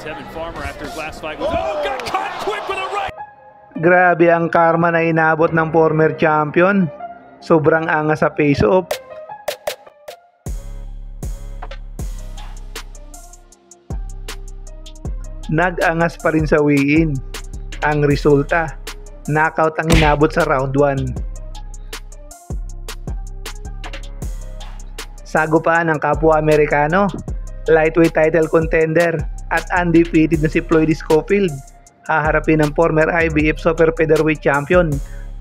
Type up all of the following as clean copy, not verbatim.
Tevin Farmer after his last fight. Got caught quick with a right. Grabe ang karma na inabot ng former champion. Sobrang angas sa face-off. Nag-angas pa rin sa weigh-in. Ang resulta, knockout ang inabot sa round 1. Sagupaan ng kapwa Amerikano, lightweight title contender at undefeated na si Floyd Schofield haharapin ng former IBF Super Featherweight champion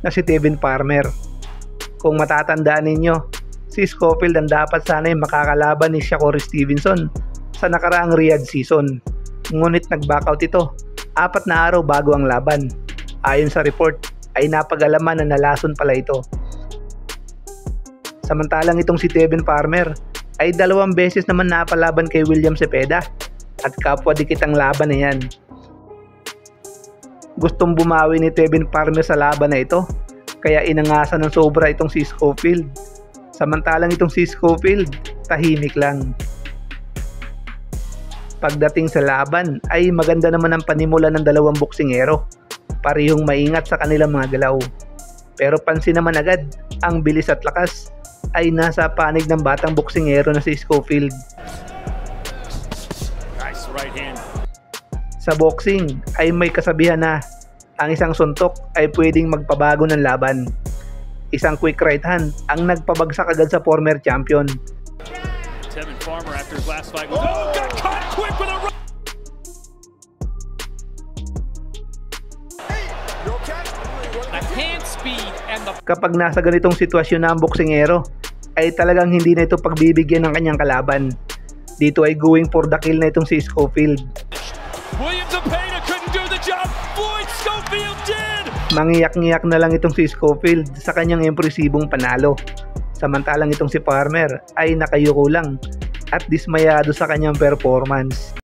na si Tevin Farmer. Kung matatandaan ninyo, si Schofield ang dapat sana'y makakalaban ni Shakur Stevenson sa nakaraang Riyadh season. Ngunit nag-backout ito 4 na araw bago ang laban. Ayon sa report ay napag-alaman na nalason pala ito. Samantalang itong si Tevin Farmer ay 2 beses naman napalaban kay William Cepeda at kapwa dikit ang laban na yan. Gustong bumawi ni Tevin Farmer sa laban na ito kaya inangasan ng sobra itong si Schofield. Samantalang itong si Schofield tahimik lang. Pagdating sa laban ay maganda naman ang panimula ng 2 boksingero. Parehong maingat sa kanilang mga galaw. Pero pansin naman agad, ang bilis at lakas ay nasa panig ng batang boksingero na si Schofield. Nice right hand. Sa boxing ay may kasabihan na ang isang suntok ay pwedeng magpabago ng laban. Isang quick right hand ang nagpabagsak agad sa former champion. Tevin Farmer after his last fight. Got caught quick with a right. The hand speed and the Kapag nasa ganitong sitwasyon na ang boksingero, ay talagang hindi na ito pagbibigyan ng kanyang kalaban. Dito ay going for the kill na itong si Schofield. William Cepeda couldn't do the job. Floyd Schofield did. Mangiyak-ngiyak na lang itong si Schofield sa kanyang impresibong panalo. Samantalang itong si Farmer ay nakayuko lang at dismayado sa kanyang performance.